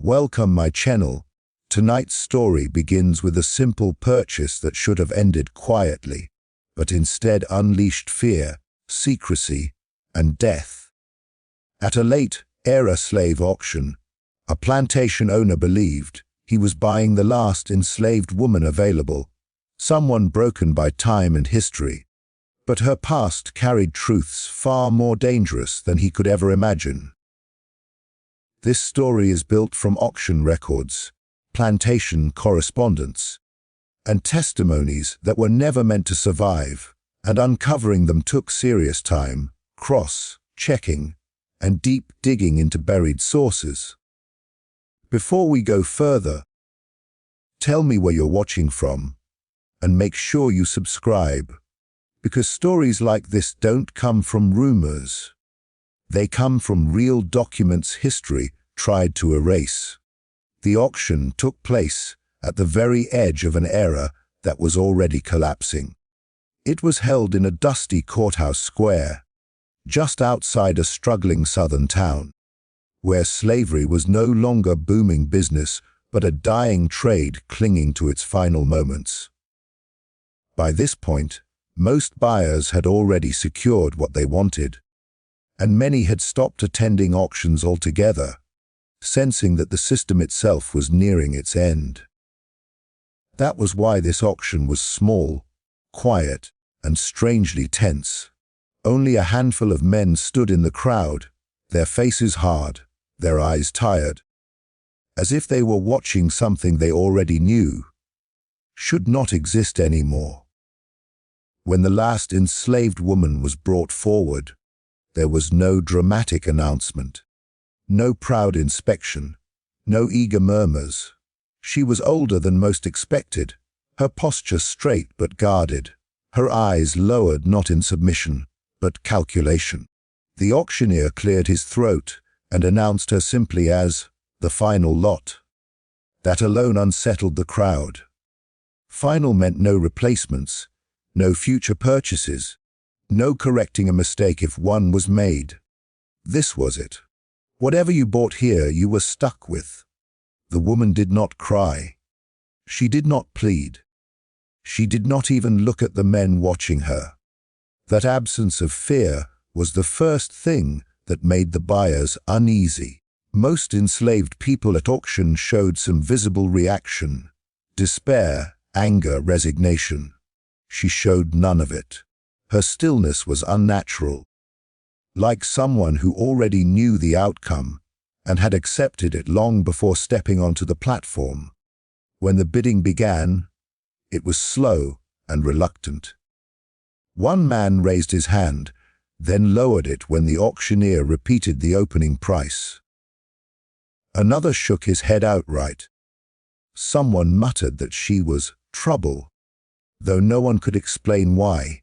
Welcome my channel. Tonight's story begins with a simple purchase that should have ended quietly, but instead unleashed fear, secrecy, and death. At a late-era slave auction, a plantation owner believed he was buying the last enslaved woman available, someone broken by time and history. But her past carried truths far more dangerous than he could ever imagine. This story is built from auction records, plantation correspondence, and testimonies that were never meant to survive, and uncovering them took serious time, cross-checking, and deep digging into buried sources. Before we go further, tell me where you're watching from, and make sure you subscribe, because stories like this don't come from rumors. They come from real documents history tried to erase. The auction took place at the very edge of an era that was already collapsing. It was held in a dusty courthouse square, just outside a struggling southern town, where slavery was no longer booming business but a dying trade clinging to its final moments. By this point, most buyers had already secured what they wanted, and many had stopped attending auctions altogether, sensing that the system itself was nearing its end. That was why this auction was small, quiet, and strangely tense. Only a handful of men stood in the crowd, their faces hard, their eyes tired, as if they were watching something they already knew should not exist anymore. When the last enslaved woman was brought forward, there was no dramatic announcement, no proud inspection, no eager murmurs. She was older than most expected, her posture straight but guarded, her eyes lowered not in submission, but calculation. The auctioneer cleared his throat and announced her simply as the final lot. That alone unsettled the crowd. Final meant no replacements, no future purchases, no correcting a mistake if one was made. This was it. Whatever you bought here, you were stuck with. The woman did not cry. She did not plead. She did not even look at the men watching her. That absence of fear was the first thing that made the buyers uneasy. Most enslaved people at auction showed some visible reaction: despair, anger, resignation. She showed none of it. Her stillness was unnatural, like someone who already knew the outcome and had accepted it long before stepping onto the platform. When the bidding began, it was slow and reluctant. One man raised his hand, then lowered it when the auctioneer repeated the opening price. Another shook his head outright. Someone muttered that she was trouble, though no one could explain why.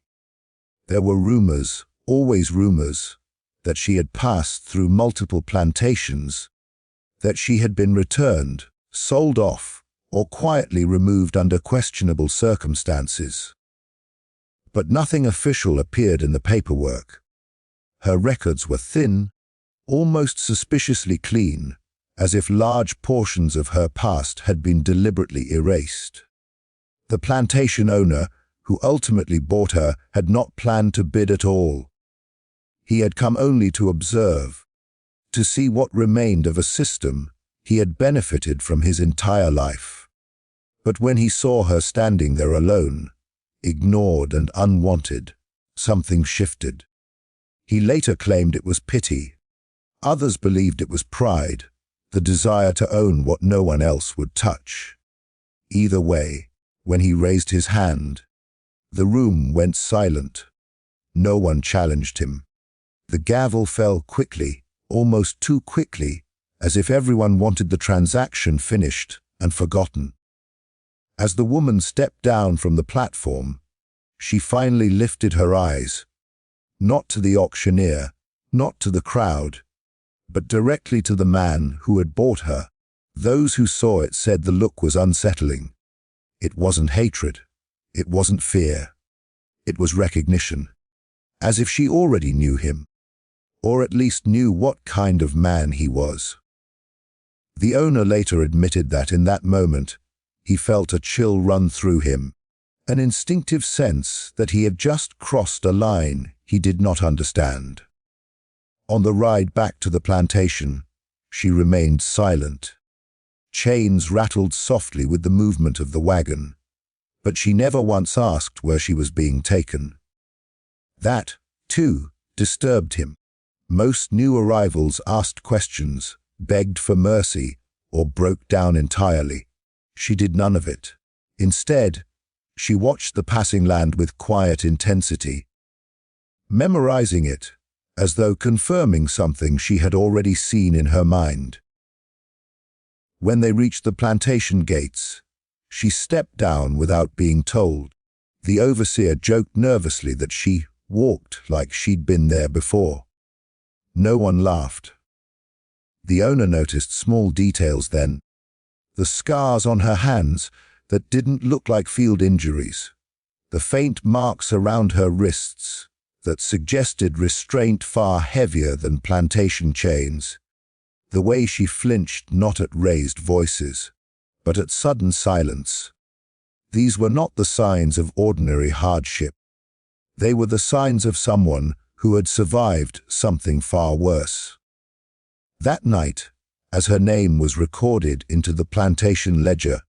There were rumors, always rumors, that she had passed through multiple plantations, that she had been returned, sold off, or quietly removed under questionable circumstances. But nothing official appeared in the paperwork. Her records were thin, almost suspiciously clean, as if large portions of her past had been deliberately erased. The plantation owner, who ultimately bought her, had not planned to bid at all. He had come only to observe, to see what remained of a system he had benefited from his entire life. But when he saw her standing there alone, ignored and unwanted, something shifted. He later claimed it was pity. Others believed it was pride, the desire to own what no one else would touch. Either way, when he raised his hand, the room went silent. No one challenged him. The gavel fell quickly, almost too quickly, as if everyone wanted the transaction finished and forgotten. As the woman stepped down from the platform, she finally lifted her eyes, not to the auctioneer, not to the crowd, but directly to the man who had bought her. Those who saw it said the look was unsettling. It wasn't hatred. It wasn't fear. It was recognition, as if she already knew him, or at least knew what kind of man he was. The owner later admitted that in that moment, he felt a chill run through him, an instinctive sense that he had just crossed a line he did not understand. On the ride back to the plantation, she remained silent. Chains rattled softly with the movement of the wagon, but she never once asked where she was being taken. That, too, disturbed him. Most new arrivals asked questions, begged for mercy, or broke down entirely. She did none of it. Instead, she watched the passing land with quiet intensity, memorizing it, as though confirming something she had already seen in her mind. When they reached the plantation gates, she stepped down without being told. The overseer joked nervously that she walked like she'd been there before. No one laughed. The owner noticed small details then. The scars on her hands that didn't look like field injuries. The faint marks around her wrists that suggested restraint far heavier than plantation chains. The way she flinched not at raised voices, but at sudden silence. These were not the signs of ordinary hardship. They were the signs of someone who had survived something far worse. That night, as her name was recorded into the plantation ledger,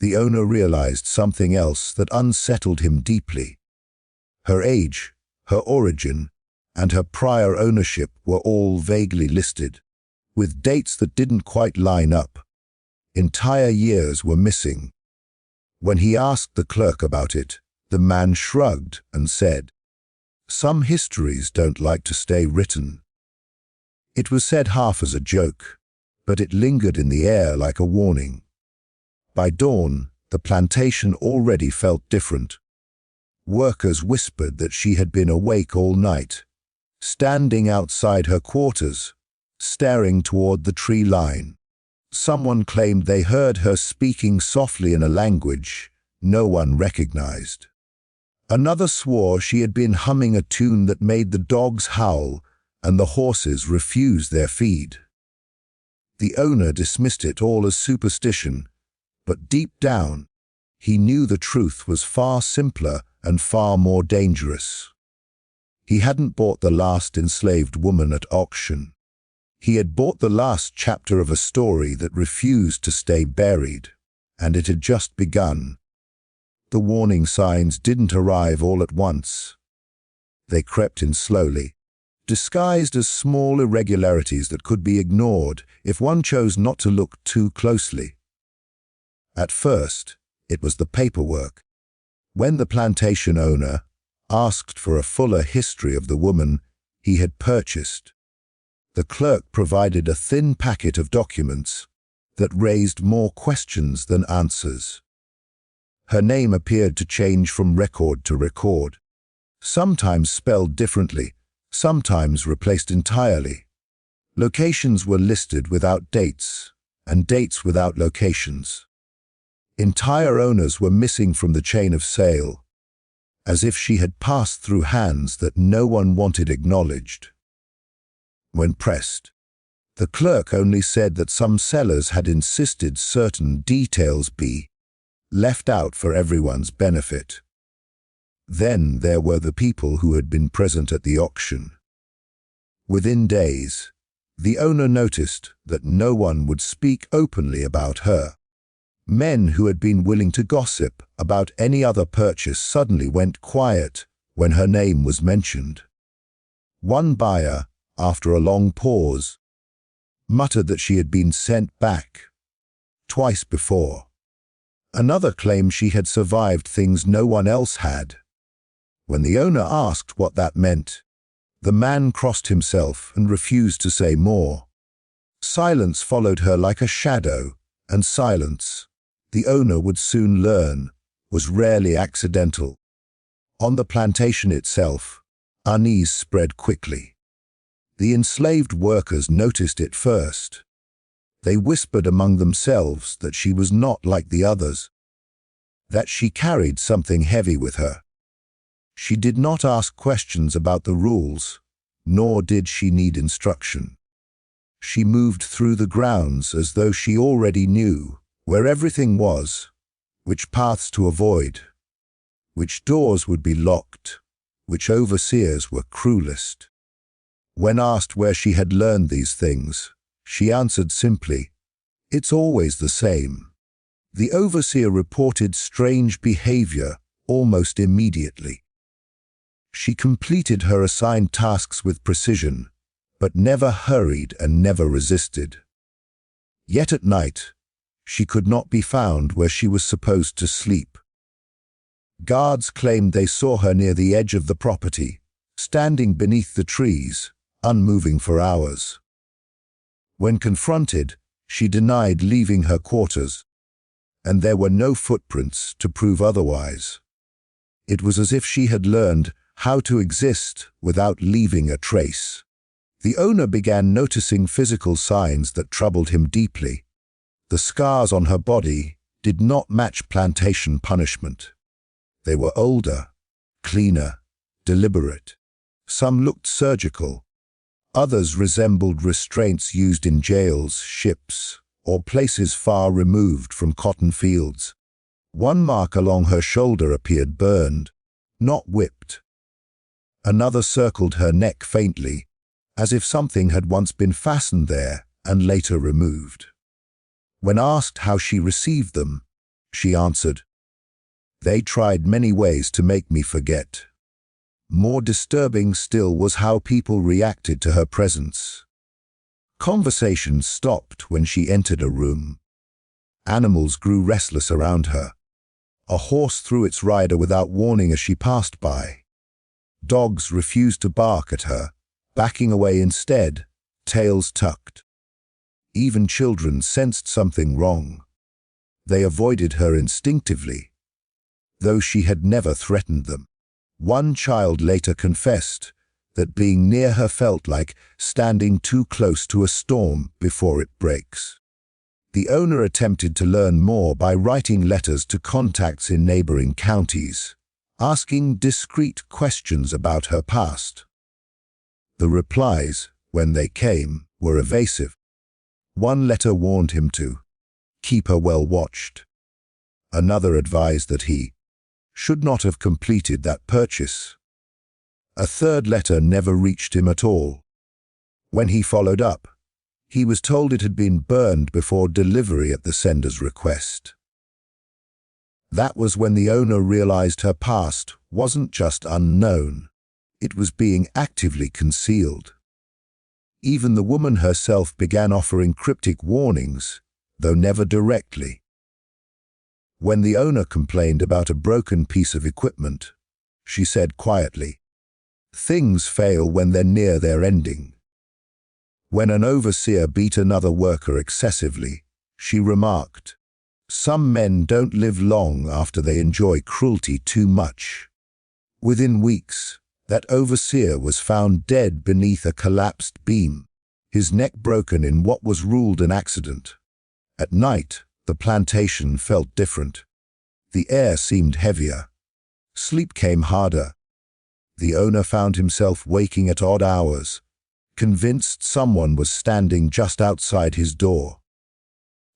the owner realized something else that unsettled him deeply. Her age, her origin, and her prior ownership were all vaguely listed, with dates that didn't quite line up. Entire years were missing. When he asked the clerk about it, the man shrugged and said, "Some histories don't like to stay written." It was said half as a joke, but it lingered in the air like a warning. By dawn, the plantation already felt different. Workers whispered that she had been awake all night, standing outside her quarters, staring toward the tree line. Someone claimed they heard her speaking softly in a language no one recognized. Another swore she had been humming a tune that made the dogs howl and the horses refuse their feed. The owner dismissed it all as superstition, but deep down, he knew the truth was far simpler and far more dangerous. He hadn't bought the last enslaved woman at auction. He had bought the last chapter of a story that refused to stay buried, and it had just begun. The warning signs didn't arrive all at once. They crept in slowly, disguised as small irregularities that could be ignored if one chose not to look too closely. At first, it was the paperwork. When the plantation owner asked for a fuller history of the woman he had purchased, the clerk provided a thin packet of documents that raised more questions than answers. Her name appeared to change from record to record, sometimes spelled differently, sometimes replaced entirely. Locations were listed without dates, and dates without locations. Entire owners were missing from the chain of sale, as if she had passed through hands that no one wanted acknowledged. When pressed, the clerk only said that some sellers had insisted certain details be left out for everyone's benefit. Then there were the people who had been present at the auction. Within days, the owner noticed that no one would speak openly about her. Men who had been willing to gossip about any other purchase suddenly went quiet when her name was mentioned. One buyer, after a long pause, muttered that she had been sent back twice before. Another claimed she had survived things no one else had. When the owner asked what that meant, the man crossed himself and refused to say more. Silence followed her like a shadow, and silence, the owner would soon learn, was rarely accidental. On the plantation itself, unease spread quickly. The enslaved workers noticed it first. They whispered among themselves that she was not like the others, that she carried something heavy with her. She did not ask questions about the rules, nor did she need instruction. She moved through the grounds as though she already knew where everything was, which paths to avoid, which doors would be locked, which overseers were cruelest. When asked where she had learned these things, she answered simply, "It's always the same." The overseer reported strange behavior almost immediately. She completed her assigned tasks with precision, but never hurried and never resisted. Yet at night, she could not be found where she was supposed to sleep. Guards claimed they saw her near the edge of the property, standing beneath the trees, unmoving for hours. When confronted, she denied leaving her quarters, and there were no footprints to prove otherwise. It was as if she had learned how to exist without leaving a trace. The owner began noticing physical signs that troubled him deeply. The scars on her body did not match plantation punishment. They were older, cleaner, deliberate. Some looked surgical. Others resembled restraints used in jails, ships, or places far removed from cotton fields. One mark along her shoulder appeared burned, not whipped. Another circled her neck faintly, as if something had once been fastened there and later removed. When asked how she received them, she answered, "They tried many ways to make me forget." More disturbing still was how people reacted to her presence. Conversations stopped when she entered a room. Animals grew restless around her. A horse threw its rider without warning as she passed by. Dogs refused to bark at her, backing away instead, tails tucked. Even children sensed something wrong. They avoided her instinctively, though she had never threatened them. One child later confessed that being near her felt like standing too close to a storm before it breaks. The owner attempted to learn more by writing letters to contacts in neighboring counties, asking discreet questions about her past. The replies, when they came, were evasive. One letter warned him to keep her well watched. Another advised that he should not have completed that purchase. A third letter never reached him at all. When he followed up, he was told it had been burned before delivery at the sender's request. That was when the owner realized her past wasn't just unknown, it was being actively concealed. Even the woman herself began offering cryptic warnings, though never directly. When the owner complained about a broken piece of equipment, she said quietly, "Things fail when they're near their ending." When an overseer beat another worker excessively, she remarked, "Some men don't live long after they enjoy cruelty too much." Within weeks, that overseer was found dead beneath a collapsed beam, his neck broken in what was ruled an accident. At night, the plantation felt different. The air seemed heavier. Sleep came harder. The owner found himself waking at odd hours, convinced someone was standing just outside his door.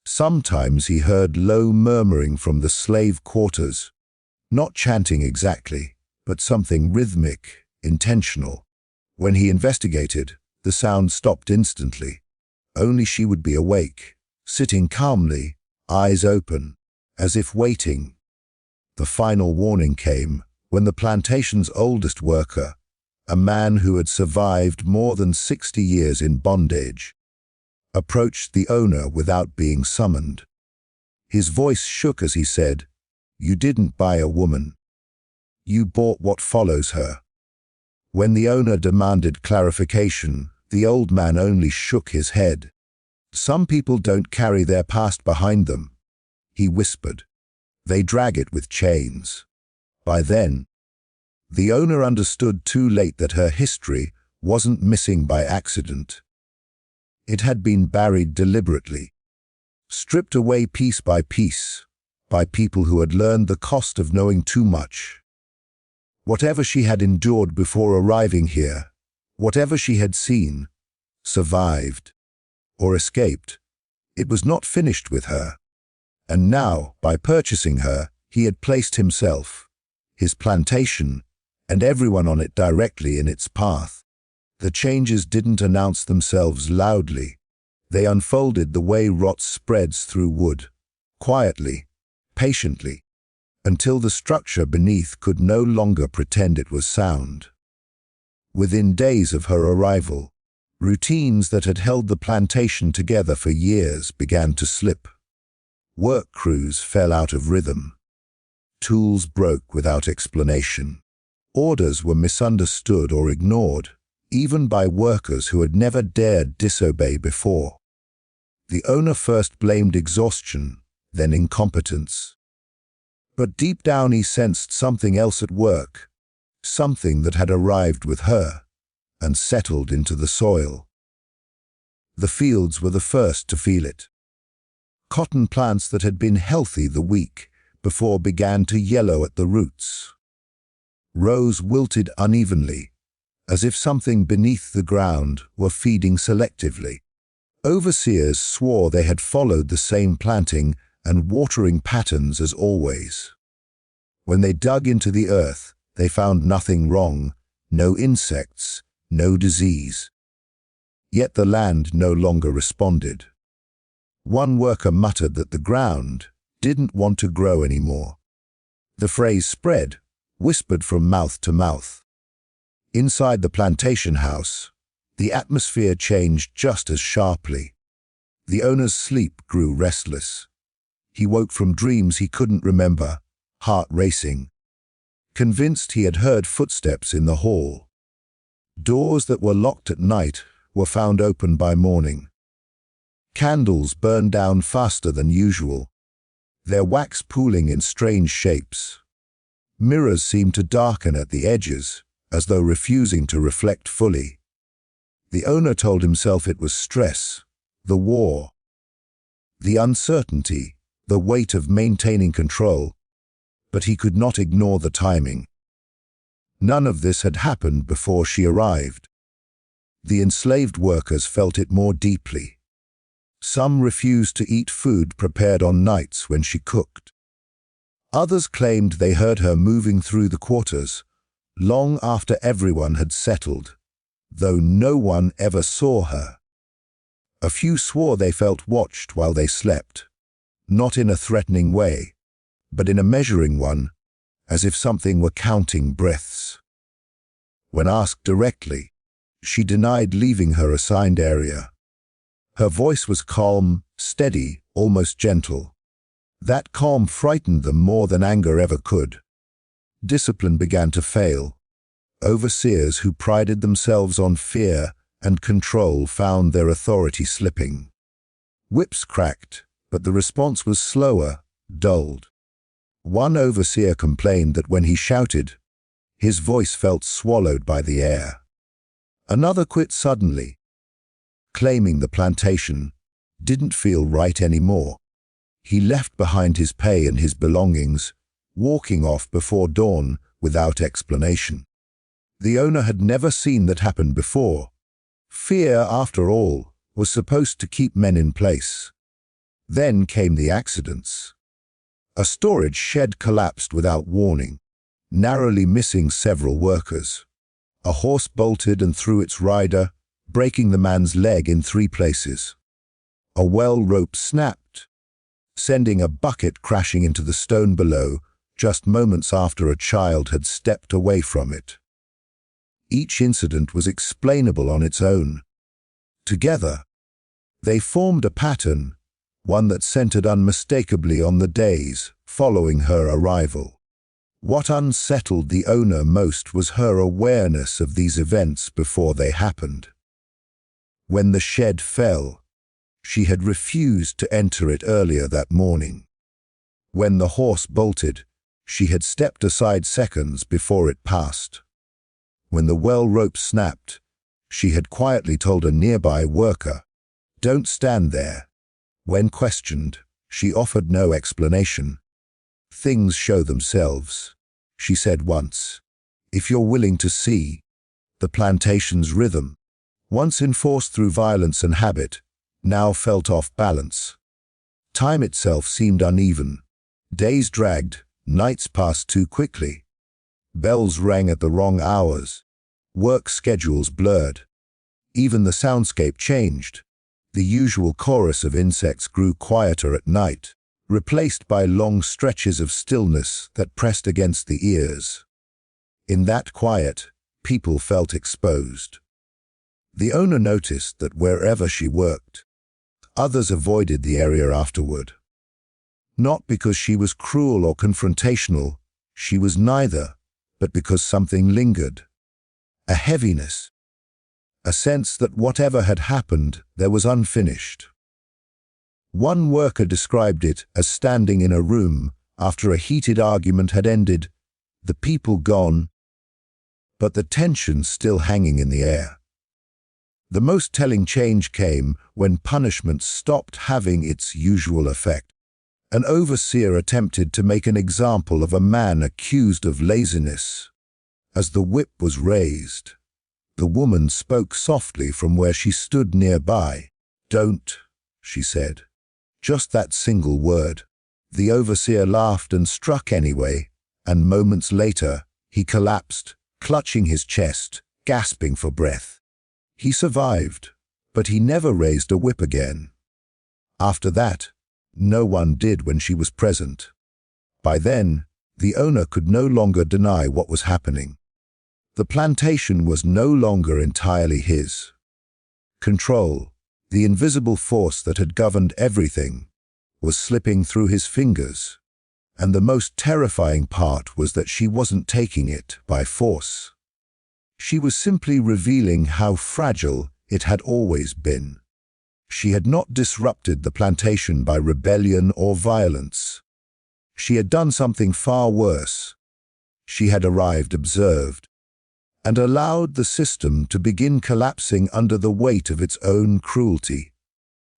Sometimes he heard low murmuring from the slave quarters, not chanting exactly, but something rhythmic, intentional. When he investigated, the sound stopped instantly. Only she would be awake, sitting calmly, eyes open, as if waiting. The final warning came when the plantation's oldest worker, a man who had survived more than 60 years in bondage, approached the owner without being summoned. His voice shook as he said, "You didn't buy a woman. You bought what follows her." When the owner demanded clarification, the old man only shook his head. "Some people don't carry their past behind them," he whispered. "They drag it with chains." By then, the owner understood too late that her history wasn't missing by accident. It had been buried deliberately, stripped away piece by piece, by people who had learned the cost of knowing too much. Whatever she had endured before arriving here, whatever she had seen, survived. or escaped. It was not finished with her. And now, by purchasing her, he had placed himself, his plantation, and everyone on it directly in its path. The changes didn't announce themselves loudly. They unfolded the way rot spreads through wood, quietly, patiently, until the structure beneath could no longer pretend it was sound. Within days of her arrival, routines that had held the plantation together for years began to slip. Work crews fell out of rhythm. Tools broke without explanation. Orders were misunderstood or ignored, even by workers who had never dared disobey before. The owner first blamed exhaustion, then incompetence. But deep down he sensed something else at work, something that had arrived with her and settled into the soil. The fields were the first to feel it. Cotton plants that had been healthy the week before began to yellow at the roots. Rows wilted unevenly, as if something beneath the ground were feeding selectively. Overseers swore they had followed the same planting and watering patterns as always. When they dug into the earth, they found nothing wrong, no insects, no disease. Yet the land no longer responded. One worker muttered that the ground didn't want to grow anymore. The phrase spread, whispered from mouth to mouth. Inside the plantation house, the atmosphere changed just as sharply. The owner's sleep grew restless. He woke from dreams he couldn't remember, heart racing, convinced he had heard footsteps in the hall. Doors that were locked at night were found open by morning. Candles burned down faster than usual, their wax pooling in strange shapes. Mirrors seemed to darken at the edges, as though refusing to reflect fully. The owner told himself it was stress, the war, the uncertainty, the weight of maintaining control, but he could not ignore the timing. None of this had happened before she arrived. The enslaved workers felt it more deeply. Some refused to eat food prepared on nights when she cooked. Others claimed they heard her moving through the quarters, long after everyone had settled, though no one ever saw her. A few swore they felt watched while they slept, not in a threatening way, but in a measuring one, as if something were counting breaths. When asked directly, she denied leaving her assigned area. Her voice was calm, steady, almost gentle. That calm frightened them more than anger ever could. Discipline began to fail. Overseers who prided themselves on fear and control found their authority slipping. Whips cracked, but the response was slower, dulled. One overseer complained that when he shouted, his voice felt swallowed by the air. Another quit suddenly, claiming the plantation didn't feel right anymore. He left behind his pay and his belongings, walking off before dawn without explanation. The owner had never seen that happen before. Fear, after all, was supposed to keep men in place. Then came the accidents. A storage shed collapsed without warning, narrowly missing several workers. A horse bolted and threw its rider, breaking the man's leg in 3 places. A well rope snapped, sending a bucket crashing into the stone below just moments after a child had stepped away from it. Each incident was explainable on its own. Together, they formed a pattern, one that centered unmistakably on the days following her arrival. What unsettled the owner most was her awareness of these events before they happened. When the shed fell, she had refused to enter it earlier that morning. When the horse bolted, she had stepped aside seconds before it passed. When the well rope snapped, she had quietly told a nearby worker, "Don't stand there." When questioned, she offered no explanation. "Things show themselves," she said once, "if you're willing to see." The plantation's rhythm, once enforced through violence and habit, now felt off balance. Time itself seemed uneven. Days dragged, nights passed too quickly. Bells rang at the wrong hours. Work schedules blurred. Even the soundscape changed. The usual chorus of insects grew quieter at night, replaced by long stretches of stillness that pressed against the ears. In that quiet, people felt exposed. The owner noticed that wherever she worked, others avoided the area afterward. Not because she was cruel or confrontational, she was neither, but because something lingered. A heaviness. A sense that whatever had happened, there was unfinished. One worker described it as standing in a room after a heated argument had ended, the people gone, but the tension still hanging in the air. The most telling change came when punishment stopped having its usual effect. An overseer attempted to make an example of a man accused of laziness. As the whip was raised, the woman spoke softly from where she stood nearby. "Don't," she said. Just that single word. The overseer laughed and struck anyway, and moments later, he collapsed, clutching his chest, gasping for breath. He survived, but he never raised a whip again. After that, no one did when she was present. By then, the owner could no longer deny what was happening. The plantation was no longer entirely his. Control, the invisible force that had governed everything, was slipping through his fingers, and the most terrifying part was that she wasn't taking it by force. She was simply revealing how fragile it had always been. She had not disrupted the plantation by rebellion or violence. She had done something far worse. She had arrived observed, and allowed the system to begin collapsing under the weight of its own cruelty.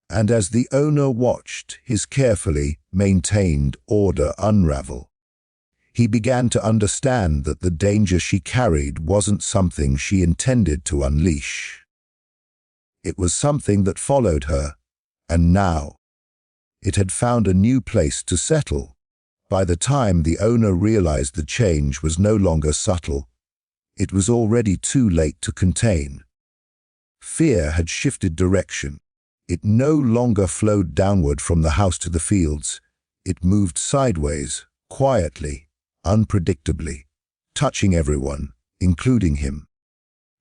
And as the owner watched his carefully maintained order unravel, he began to understand that the danger she carried wasn't something she intended to unleash. It was something that followed her, and now it had found a new place to settle. By the time the owner realized the change was no longer subtle, it was already too late to contain. Fear had shifted direction. It no longer flowed downward from the house to the fields. It moved sideways, quietly, unpredictably, touching everyone, including him.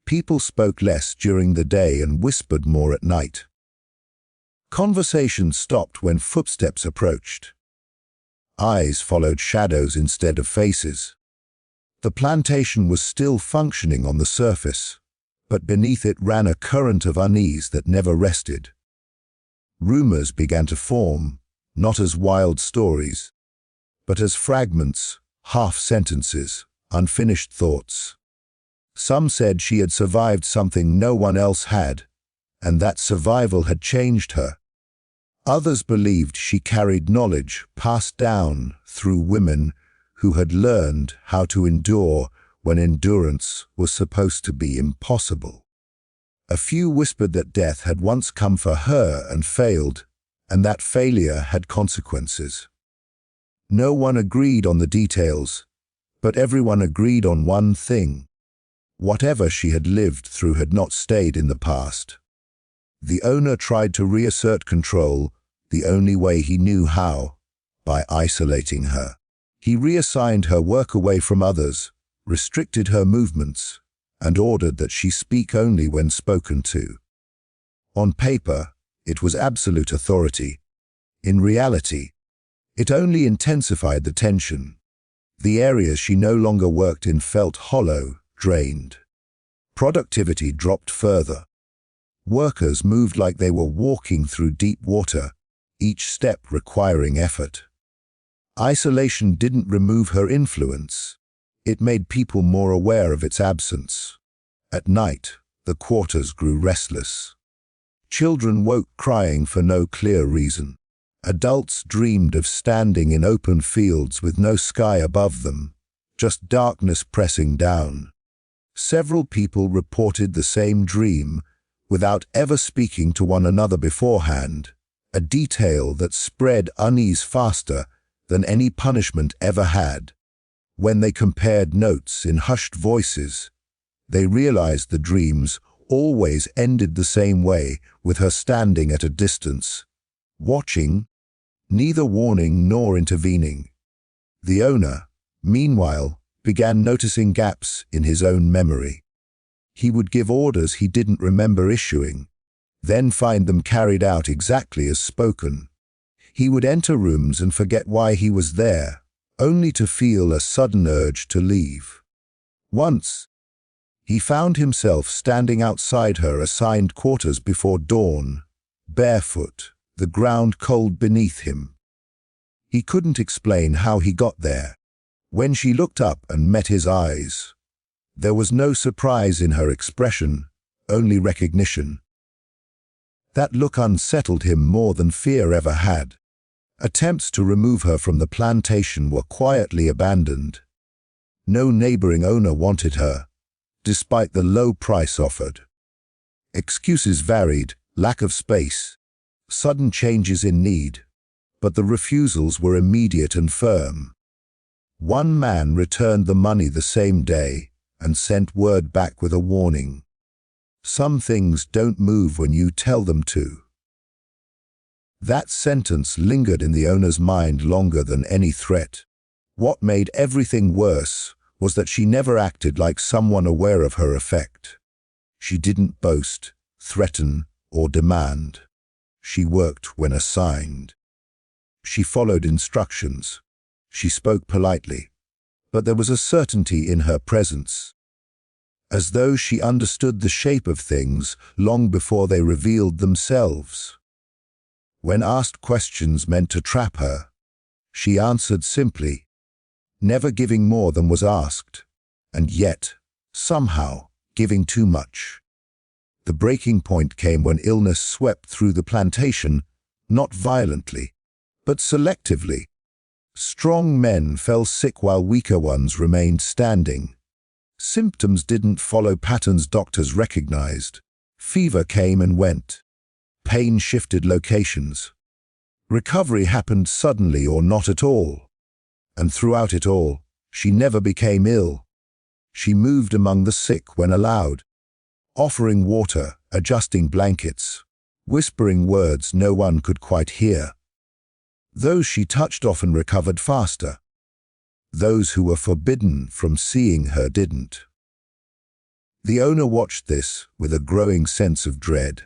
People spoke less during the day and whispered more at night. Conversation stopped when footsteps approached. Eyes followed shadows instead of faces. The plantation was still functioning on the surface, but beneath it ran a current of unease that never rested. Rumors began to form, not as wild stories, but as fragments, half-sentences, unfinished thoughts. Some said she had survived something no one else had, and that survival had changed her. Others believed she carried knowledge passed down through women who had learned how to endure when endurance was supposed to be impossible. A few whispered that death had once come for her and failed, and that failure had consequences. No one agreed on the details, but everyone agreed on one thing. Whatever she had lived through had not stayed in the past. The owner tried to reassert control the only way he knew how, by isolating her. He reassigned her work away from others, restricted her movements, and ordered that she speak only when spoken to. On paper, it was absolute authority. In reality, it only intensified the tension. The areas she no longer worked in felt hollow, drained. Productivity dropped further. Workers moved like they were walking through deep water, each step requiring effort. Isolation didn't remove her influence. It made people more aware of its absence. At night, the quarters grew restless. Children woke crying for no clear reason. Adults dreamed of standing in open fields with no sky above them, just darkness pressing down. Several people reported the same dream, without ever speaking to one another beforehand, a detail that spread unease faster than any punishment ever had. When they compared notes in hushed voices, they realized the dreams always ended the same way, with her standing at a distance, watching, neither warning nor intervening. The owner, meanwhile, began noticing gaps in his own memory. He would give orders he didn't remember issuing, then find them carried out exactly as spoken. He would enter rooms and forget why he was there, only to feel a sudden urge to leave. Once, he found himself standing outside her assigned quarters before dawn, barefoot, the ground cold beneath him. He couldn't explain how he got there. When she looked up and met his eyes, there was no surprise in her expression, only recognition. That look unsettled him more than fear ever had. Attempts to remove her from the plantation were quietly abandoned. No neighboring owner wanted her, despite the low price offered. Excuses varied: lack of space, sudden changes in need, but the refusals were immediate and firm. One man returned the money the same day and sent word back with a warning. Some things don't move when you tell them to. That sentence lingered in the owner's mind longer than any threat. What made everything worse was that she never acted like someone aware of her effect. She didn't boast, threaten, or demand. She worked when assigned. She followed instructions. She spoke politely, but there was a certainty in her presence, as though she understood the shape of things long before they revealed themselves. When asked questions meant to trap her, she answered simply, never giving more than was asked, and yet, somehow, giving too much. The breaking point came when illness swept through the plantation, not violently, but selectively. Strong men fell sick while weaker ones remained standing. Symptoms didn't follow patterns doctors recognized. Fever came and went. Pain shifted locations. Recovery happened suddenly or not at all. And throughout it all, she never became ill. She moved among the sick when allowed, offering water, adjusting blankets, whispering words no one could quite hear. Those she touched often recovered faster. Those who were forbidden from seeing her didn't. The owner watched this with a growing sense of dread.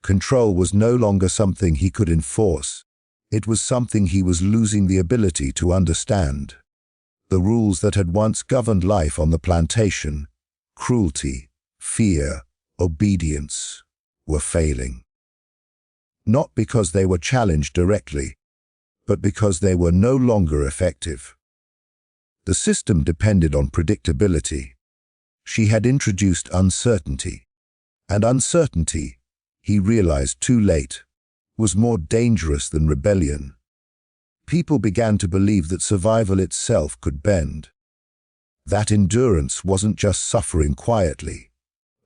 Control was no longer something he could enforce. It was something he was losing the ability to understand. The rules that had once governed life on the plantation, cruelty, fear, obedience, were failing. Not because they were challenged directly, but because they were no longer effective. The system depended on predictability. She had introduced uncertainty, and uncertainty, he realized too late, was more dangerous than rebellion. People began to believe that survival itself could bend. That endurance wasn't just suffering quietly,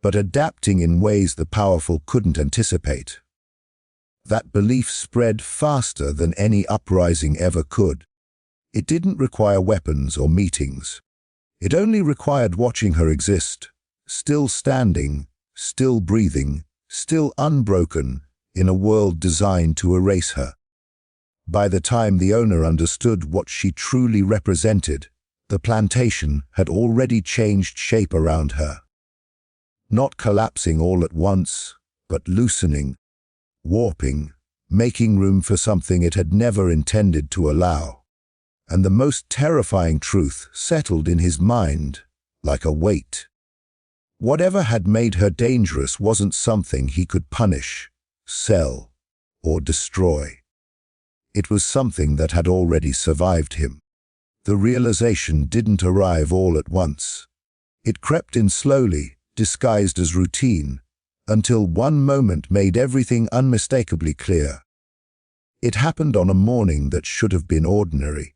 but adapting in ways the powerful couldn't anticipate. That belief spread faster than any uprising ever could. It didn't require weapons or meetings. It only required watching her exist, still standing, still breathing, still unbroken, in a world designed to erase her. By the time the owner understood what she truly represented, the plantation had already changed shape around her. Not collapsing all at once, but loosening, warping, making room for something it had never intended to allow. And the most terrifying truth settled in his mind, like a weight. Whatever had made her dangerous wasn't something he could punish, sell, or destroy. It was something that had already survived him. The realization didn't arrive all at once. It crept in slowly, disguised as routine, until one moment made everything unmistakably clear. It happened on a morning that should have been ordinary.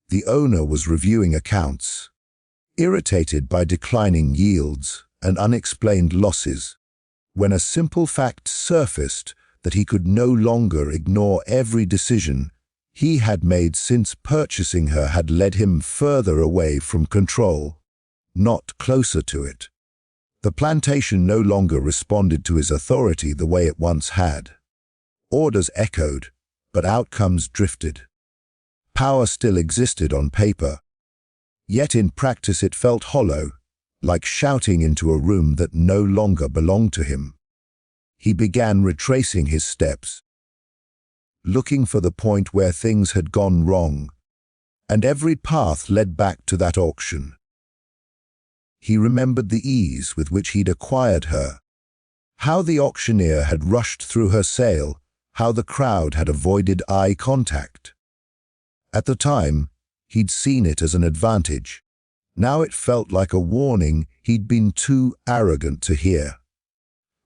The owner was reviewing accounts, irritated by declining yields and unexplained losses. When a simple fact surfaced that he could no longer ignore every decision he had made since purchasing her had led him further away from control, not closer to it. The plantation no longer responded to his authority the way it once had. Orders echoed, but outcomes drifted. Power still existed on paper, yet in practice it felt hollow, like shouting into a room that no longer belonged to him. He began retracing his steps, looking for the point where things had gone wrong, and every path led back to that auction. He remembered the ease with which he'd acquired her, how the auctioneer had rushed through her sale, how the crowd had avoided eye contact. At the time, he'd seen it as an advantage. Now it felt like a warning he'd been too arrogant to hear.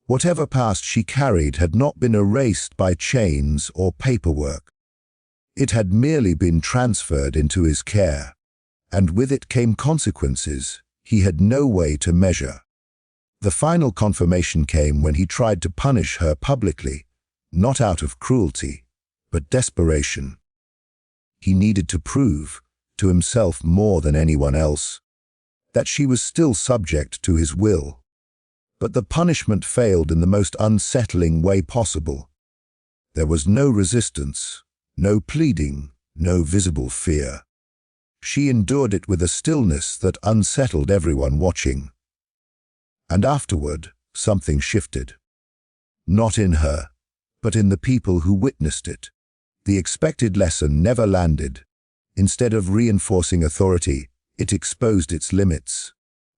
Whatever past she carried had not been erased by chains or paperwork. It had merely been transferred into his care, and with it came consequences he had no way to measure. The final confirmation came when he tried to punish her publicly, not out of cruelty, but desperation. He needed to prove, to himself more than anyone else, that she was still subject to his will. But the punishment failed in the most unsettling way possible. There was no resistance, no pleading, no visible fear. She endured it with a stillness that unsettled everyone watching. And afterward, something shifted. Not in her, but in the people who witnessed it. The expected lesson never landed. Instead of reinforcing authority, it exposed its limits.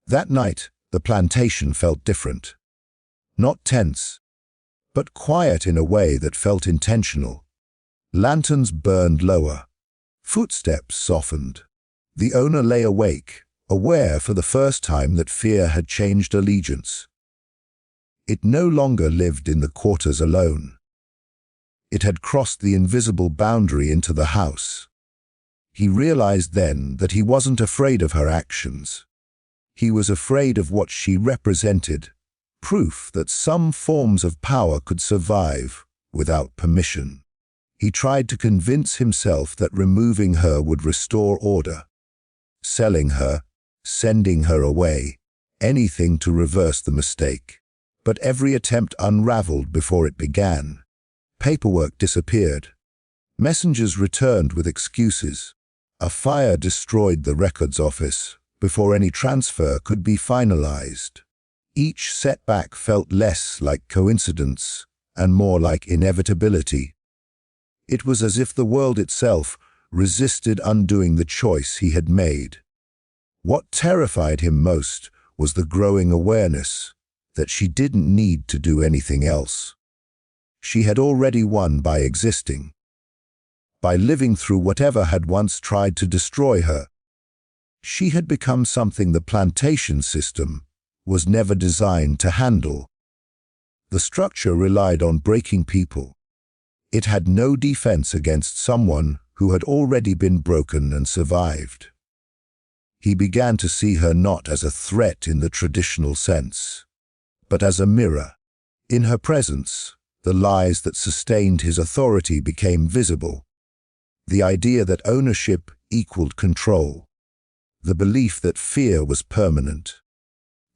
That night, the plantation felt different. Not tense, but quiet in a way that felt intentional. Lanterns burned lower. Footsteps softened. The owner lay awake, aware for the first time that fear had changed allegiance. It no longer lived in the quarters alone. It had crossed the invisible boundary into the house. He realized then that he wasn't afraid of her actions. He was afraid of what she represented, proof that some forms of power could survive without permission. He tried to convince himself that removing her would restore order. Selling her, sending her away, anything to reverse the mistake. But every attempt unraveled before it began. Paperwork disappeared. Messengers returned with excuses. A fire destroyed the records office before any transfer could be finalized. Each setback felt less like coincidence and more like inevitability. It was as if the world itself resisted undoing the choice he had made. What terrified him most was the growing awareness that she didn't need to do anything else. She had already won by existing, by living through whatever had once tried to destroy her. She had become something the plantation system was never designed to handle. The structure relied on breaking people. It had no defense against someone who had already been broken and survived. He began to see her not as a threat in the traditional sense, but as a mirror. In her presence, the lies that sustained his authority became visible. The idea that ownership equaled control. The belief that fear was permanent.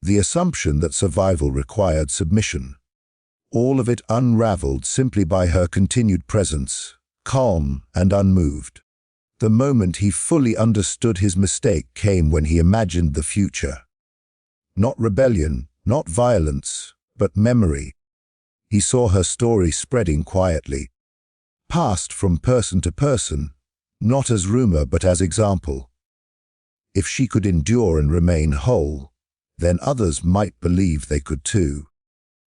The assumption that survival required submission. All of it unraveled simply by her continued presence, calm and unmoved. The moment he fully understood his mistake came when he imagined the future. Not rebellion, not violence, but memory. He saw her story spreading quietly, passed from person to person, not as rumor but as example. If she could endure and remain whole, then others might believe they could too.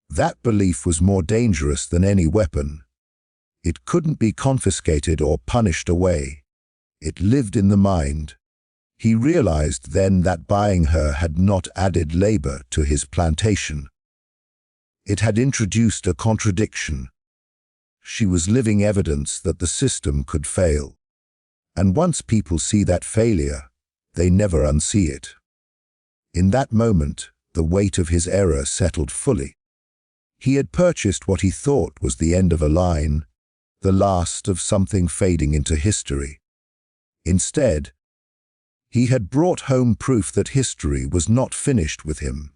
That belief was more dangerous than any weapon. It couldn't be confiscated or punished away. It lived in the mind. He realized then that buying her had not added labor to his plantation. It had introduced a contradiction. She was living evidence that the system could fail. And once people see that failure, they never unsee it. In that moment, the weight of his error settled fully. He had purchased what he thought was the end of a line, the last of something fading into history. Instead, he had brought home proof that history was not finished with him,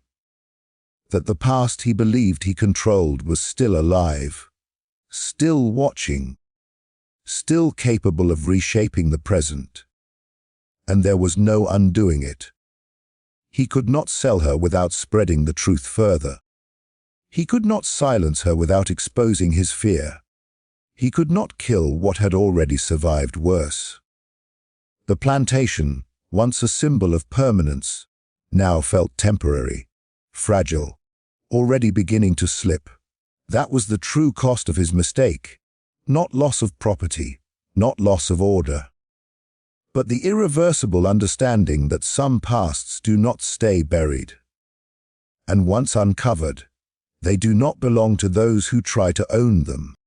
that the past he believed he controlled was still alive, still watching, still capable of reshaping the present. And there was no undoing it. He could not sell her without spreading the truth further. He could not silence her without exposing his fear. He could not kill what had already survived worse. The plantation, once a symbol of permanence, now felt temporary, fragile, already beginning to slip. That was the true cost of his mistake, not loss of property, not loss of order, but the irreversible understanding that some pasts do not stay buried. And once uncovered, they do not belong to those who try to own them.